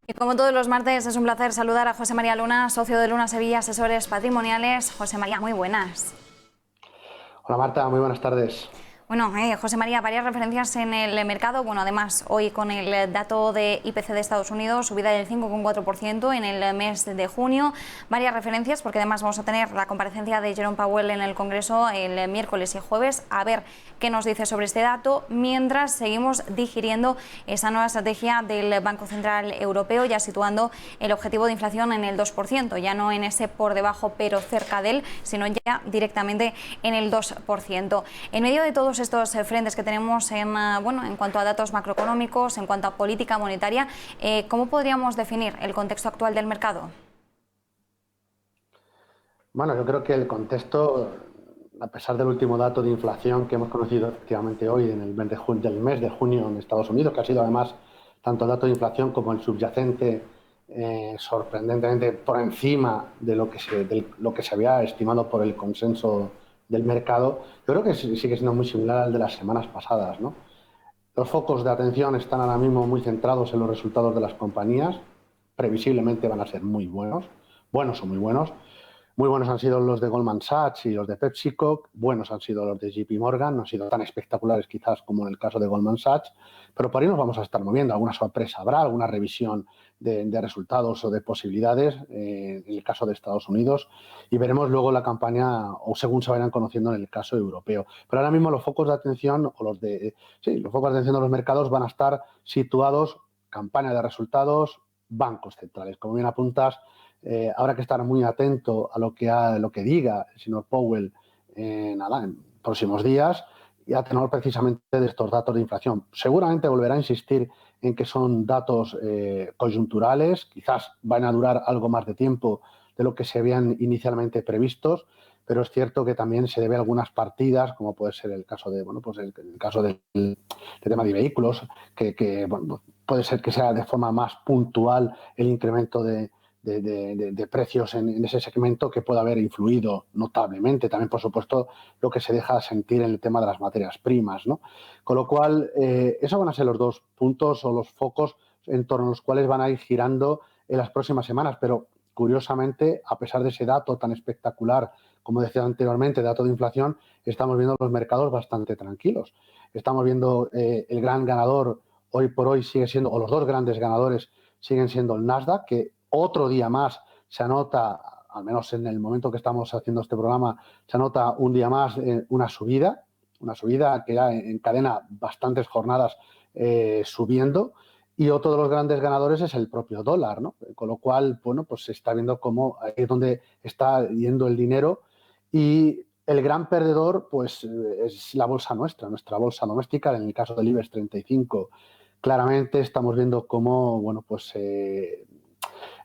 Y como todos los martes, es un placer saludar a José María Luna, socio de Luna Sevilla Asesores Patrimoniales. José María, muy buenas. Hola Marta, muy buenas tardes. Bueno, José María, varias referencias en el mercado. Bueno, además, hoy con el dato de IPC de Estados Unidos, subida del 5,4% en el mes de junio. Varias referencias, porque además vamos a tener la comparecencia de Jerome Powell en el Congreso el miércoles y jueves. A ver qué nos dice sobre este dato, mientras seguimos digiriendo esa nueva estrategia del Banco Central Europeo, ya situando el objetivo de inflación en el 2%, ya no en ese por debajo, pero cerca de él, sino ya directamente en el 2%. En medio de todos estos frentes que tenemos en cuanto a datos macroeconómicos, en cuanto a política monetaria, ¿cómo podríamos definir el contexto actual del mercado? Bueno, yo creo que el contexto, a pesar del último dato de inflación que hemos conocido efectivamente hoy en el mes de junio en Estados Unidos, que ha sido además tanto el dato de inflación como el subyacente sorprendentemente por encima de lo que se había estimado por el consenso del mercado, yo creo que sigue siendo muy similar al de las semanas pasadas, ¿no? Los focos de atención están ahora mismo muy centrados en los resultados de las compañías. Previsiblemente van a ser muy buenos, buenos o muy buenos. Muy buenos han sido los de Goldman Sachs y los de PepsiCo, buenos han sido los de JP Morgan, no han sido tan espectaculares quizás como en el caso de Goldman Sachs, pero por ahí nos vamos a estar moviendo. Alguna sorpresa habrá, alguna revisión de resultados o de posibilidades en el caso de Estados Unidos y veremos luego la campaña o según se vayan conociendo en el caso europeo. Pero ahora mismo los focos de atención o los focos de atención de los mercados van a estar situados, campaña de resultados, bancos centrales. Como bien apuntas, habrá que estar muy atento a lo que diga el señor Powell en próximos días y a tenor precisamente de estos datos de inflación. Seguramente volverá a insistir en que son datos coyunturales, quizás van a durar algo más de tiempo de lo que se habían inicialmente previstos, pero es cierto que también se debe a algunas partidas, como puede ser el caso de, bueno, pues el caso del tema de vehículos, que bueno, puede ser que sea de forma más puntual el incremento de precios en ese segmento que puede haber influido notablemente. También, por supuesto, lo que se deja sentir en el tema de las materias primas, ¿no? Con lo cual, esos van a ser los dos puntos o los focos en torno a los cuales van a ir girando en las próximas semanas. Pero, curiosamente, a pesar de ese dato tan espectacular, como decía anteriormente, dato de inflación, estamos viendo los mercados bastante tranquilos. Estamos viendo el gran ganador hoy por hoy sigue siendo, o los dos grandes ganadores siguen siendo el Nasdaq, que otro día más se anota, al menos en el momento que estamos haciendo este programa, se anota un día más una subida que ya encadena bastantes jornadas subiendo. Y otro de los grandes ganadores es el propio dólar, ¿no? Con lo cual, bueno, pues se está viendo cómo ahí es donde está yendo el dinero y el gran perdedor, pues, es la bolsa nuestra bolsa doméstica. En el caso del IBEX 35, claramente estamos viendo cómo, bueno, pues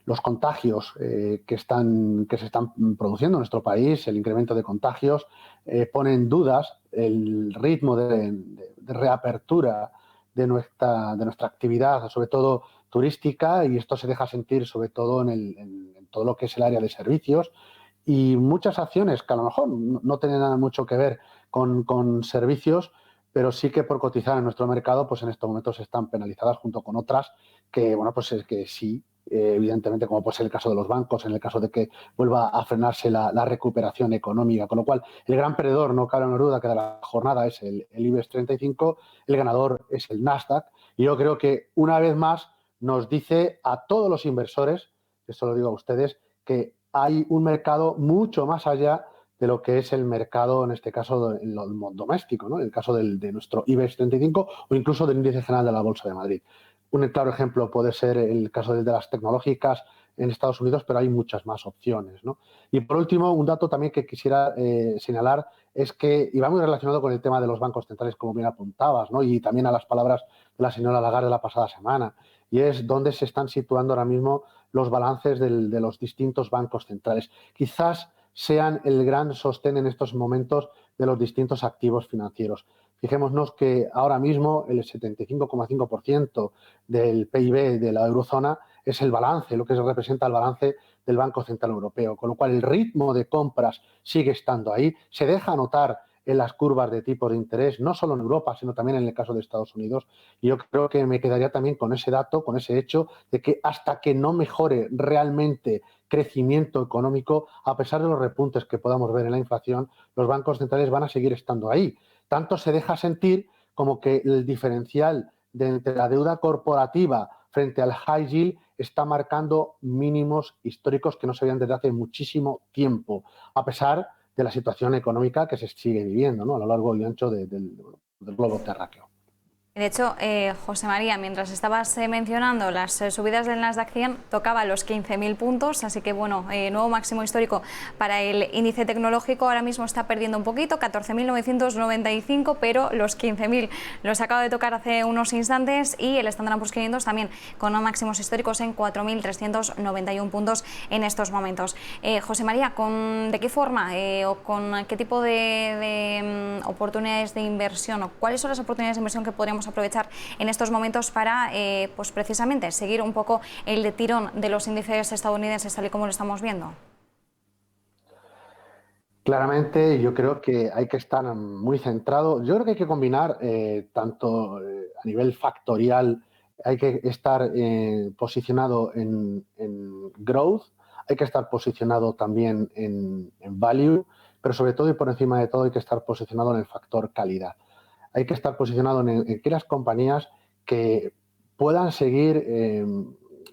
los contagios que se están produciendo en nuestro país, el incremento de contagios, pone en dudas el ritmo de reapertura de nuestra actividad, sobre todo turística, y esto se deja sentir sobre todo en todo lo que es el área de servicios y muchas acciones que a lo mejor no tienen nada mucho que ver con servicios, pero sí que por cotizar en nuestro mercado, pues en estos momentos están penalizadas junto con otras que, bueno, pues es que sí, evidentemente, como puede ser el caso de los bancos, en el caso de que vuelva a frenarse la recuperación económica. Con lo cual, el gran perdedor, no cabe la duda que de la jornada es el IBEX 35, el ganador es el Nasdaq. Y yo creo que una vez más nos dice a todos los inversores, esto lo digo a ustedes, que hay un mercado mucho más allá de lo que es el mercado, en este caso, doméstico, ¿no? En el caso de nuestro IBEX 35 o incluso del índice general de la Bolsa de Madrid. Un claro ejemplo puede ser el caso de las tecnológicas en Estados Unidos, pero hay muchas más opciones, ¿no? Y por último, un dato también que quisiera señalar es que, y va muy relacionado con el tema de los bancos centrales, como bien apuntabas, ¿no? Y también a las palabras de la señora Lagarde la pasada semana, y es dónde se están situando ahora mismo los balances de los distintos bancos centrales. Quizás sean el gran sostén en estos momentos de los distintos activos financieros. Fijémonos que ahora mismo el 75,5% del PIB de la eurozona es el balance, lo que representa el balance del Banco Central Europeo, con lo cual el ritmo de compras sigue estando ahí. Se deja notar en las curvas de tipos de interés, no solo en Europa, sino también en el caso de Estados Unidos. Y yo creo que me quedaría también con ese dato, con ese hecho de que hasta que no mejore realmente crecimiento económico, a pesar de los repuntes que podamos ver en la inflación, los bancos centrales van a seguir estando ahí. Tanto se deja sentir como que el diferencial entre la deuda corporativa frente al high yield está marcando mínimos históricos que no se veían desde hace muchísimo tiempo, a pesar de la situación económica que se sigue viviendo, ¿no?, a lo largo y ancho del globo terráqueo. De hecho, José María, mientras estabas mencionando las subidas del Nasdaq 100, tocaba los 15.000 puntos, así que bueno, nuevo máximo histórico para el índice tecnológico. Ahora mismo está perdiendo un poquito, 14.995, pero los 15.000 los acaba de tocar hace unos instantes, y el Standard & Poor's 500 también con máximos históricos en 4.391 puntos en estos momentos. José María, ¿de qué forma o con qué tipo de oportunidades de inversión, o cuáles son las oportunidades de inversión que podríamos aprovechar en estos momentos para pues precisamente seguir un poco el tirón de los índices estadounidenses tal y como lo estamos viendo? Claramente yo creo que hay que estar muy centrado. Yo creo que hay que combinar tanto a nivel factorial, hay que estar posicionado en growth, hay que estar posicionado también en value, pero sobre todo y por encima de todo hay que estar posicionado en el factor calidad. Hay que estar posicionado en aquellas compañías que puedan seguir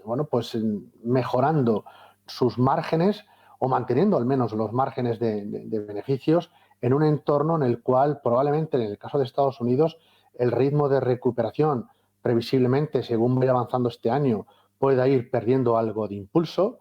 bueno, pues, mejorando sus márgenes o manteniendo al menos los márgenes de beneficios en un entorno en el cual probablemente, en el caso de Estados Unidos, el ritmo de recuperación previsiblemente, según vaya avanzando este año, pueda ir perdiendo algo de impulso.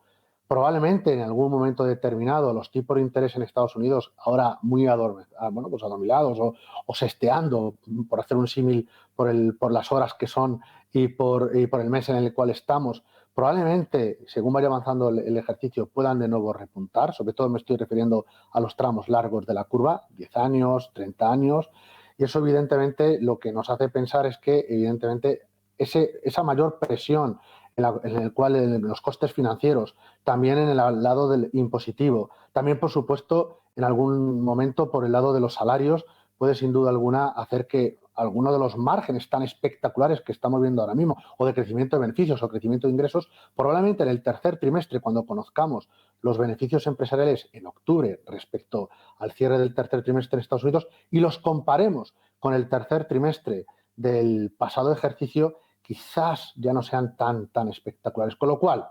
Probablemente en algún momento determinado los tipos de interés en Estados Unidos, ahora muy bueno, pues adormilados o sesteando, por hacer un símil por las horas que son y por el mes en el cual estamos, probablemente, según vaya avanzando el ejercicio, puedan de nuevo repuntar. Sobre todo me estoy refiriendo a los tramos largos de la curva, 10 años, 30 años. Y eso, evidentemente, lo que nos hace pensar es que, evidentemente, esa mayor presión en el cual los costes financieros, también en el lado del impositivo, también, por supuesto, en algún momento por el lado de los salarios, puede sin duda alguna hacer que algunos de los márgenes tan espectaculares que estamos viendo ahora mismo, o de crecimiento de beneficios o crecimiento de ingresos, probablemente en el tercer trimestre, cuando conozcamos los beneficios empresariales en octubre respecto al cierre del tercer trimestre en Estados Unidos y los comparemos con el tercer trimestre del pasado ejercicio, quizás ya no sean tan espectaculares. Con lo cual,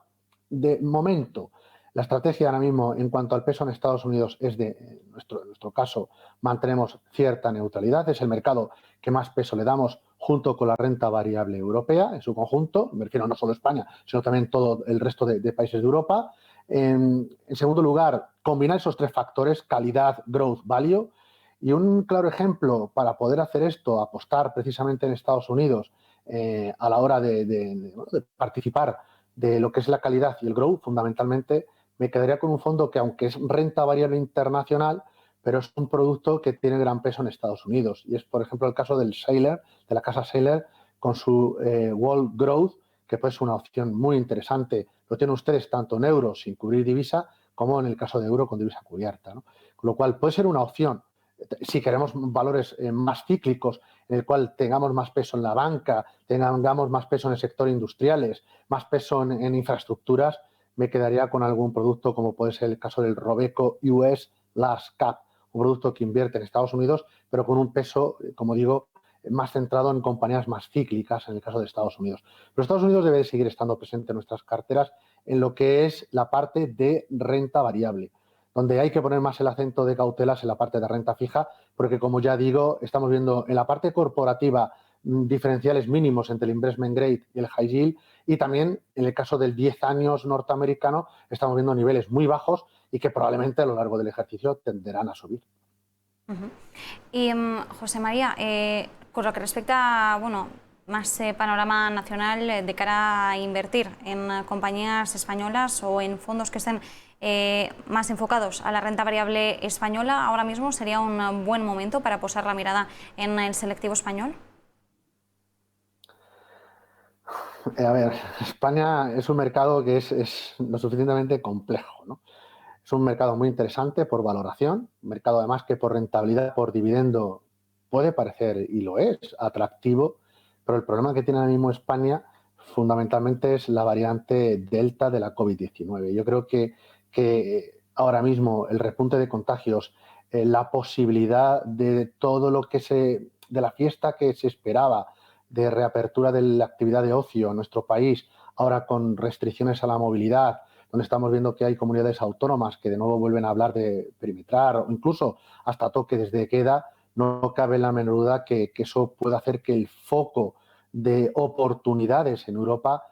de momento, la estrategia ahora mismo en cuanto al peso en Estados Unidos es en nuestro caso, mantenemos cierta neutralidad. Es el mercado que más peso le damos junto con la renta variable europea en su conjunto. Me refiero no solo a España, sino también todo el resto de países de Europa. En segundo lugar, combinar esos tres factores, calidad, growth, value. Y un claro ejemplo para poder hacer esto, apostar precisamente en Estados Unidos a la hora de participar de lo que es la calidad y el growth, fundamentalmente, me quedaría con un fondo que, aunque es renta variable internacional, pero es un producto que tiene gran peso en Estados Unidos. Y es, por ejemplo, el caso del Sailor, de la casa Sailor, con su World Growth, que puede ser una opción muy interesante. Lo tienen ustedes tanto en euros sin cubrir divisa, como en el caso de euro con divisa cubierta, ¿no? Con lo cual puede ser una opción. Si queremos valores más cíclicos, en el cual tengamos más peso en la banca, tengamos más peso en el sector industriales, más peso en infraestructuras, me quedaría con algún producto como puede ser el caso del Robeco US Last Cap, un producto que invierte en Estados Unidos, pero con un peso, como digo, más centrado en compañías más cíclicas, en el caso de Estados Unidos. Pero Estados Unidos debe seguir estando presente en nuestras carteras en lo que es la parte de renta variable, donde hay que poner más el acento de cautelas en la parte de renta fija, porque, como ya digo, estamos viendo en la parte corporativa diferenciales mínimos entre el investment grade y el high yield, y también en el caso del 10 años norteamericano estamos viendo niveles muy bajos y que probablemente a lo largo del ejercicio tenderán a subir. Y José María, con lo que respecta, bueno, más panorama nacional de cara a invertir en compañías españolas o en fondos que estén más enfocados a la renta variable española, ahora mismo sería un buen momento para posar la mirada en el selectivo español. A ver, España es un mercado que es lo suficientemente complejo, ¿no? Es un mercado muy interesante por valoración, un mercado además que por rentabilidad, por dividendo, puede parecer, y lo es, atractivo, pero el problema que tiene ahora mismo España fundamentalmente es la variante Delta de la COVID-19. Yo creo que ahora mismo el repunte de contagios, la posibilidad de todo lo que de la fiesta que se esperaba, de reapertura de la actividad de ocio en nuestro país, ahora con restricciones a la movilidad, donde estamos viendo que hay comunidades autónomas que de nuevo vuelven a hablar de perimetrar o incluso hasta toque desde queda, no cabe la menor duda que eso puede hacer que el foco de oportunidades en Europa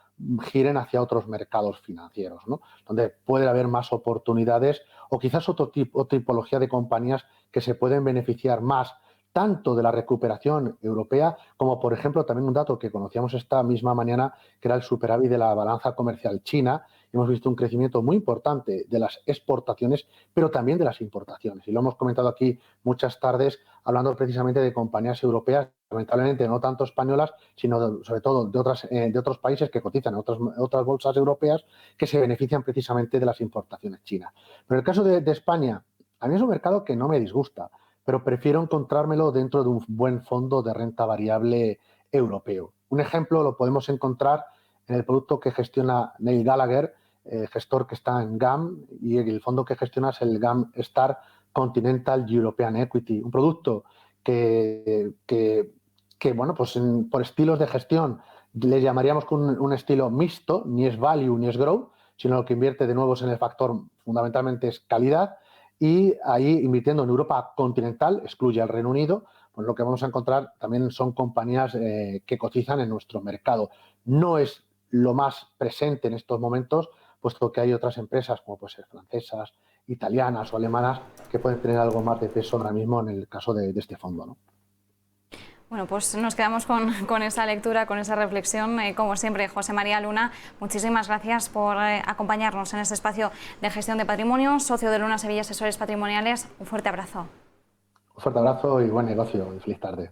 giren hacia otros mercados financieros, ¿no? Donde puede haber más oportunidades o quizás otra tipología de compañías que se pueden beneficiar más tanto de la recuperación europea como, por ejemplo, también un dato que conocíamos esta misma mañana, que era el superávit de la balanza comercial china. Hemos visto un crecimiento muy importante de las exportaciones, pero también de las importaciones. Y lo hemos comentado aquí muchas tardes, hablando precisamente de compañías europeas, lamentablemente no tanto españolas, sino sobre todo de otros países que cotizan en otras bolsas europeas, que se benefician precisamente de las importaciones chinas. Pero en el caso de España, a mí es un mercado que no me disgusta, pero prefiero encontrármelo dentro de un buen fondo de renta variable europeo. Un ejemplo lo podemos encontrar en el producto que gestiona Neil Gallagher, gestor que está en GAM, y el fondo que gestiona es el GAM Star Continental European Equity, un producto que bueno, pues por estilos de gestión le llamaríamos con un estilo mixto, ni es value ni es growth, sino lo que invierte de nuevo en el factor fundamentalmente es calidad, y ahí invirtiendo en Europa continental, excluye al Reino Unido, pues lo que vamos a encontrar también son compañías que cotizan en nuestro mercado. No es lo más presente en estos momentos, puesto que hay otras empresas, como pueden ser francesas, italianas o alemanas, que pueden tener algo más de peso ahora mismo en el caso de este fondo, ¿no? Bueno, pues nos quedamos con esa lectura, con esa reflexión. Como siempre, José María Luna, muchísimas gracias por acompañarnos en este espacio de gestión de patrimonio, socio de Luna Sevilla Asesores Patrimoniales. Un fuerte abrazo. Un fuerte abrazo y buen negocio y feliz tarde.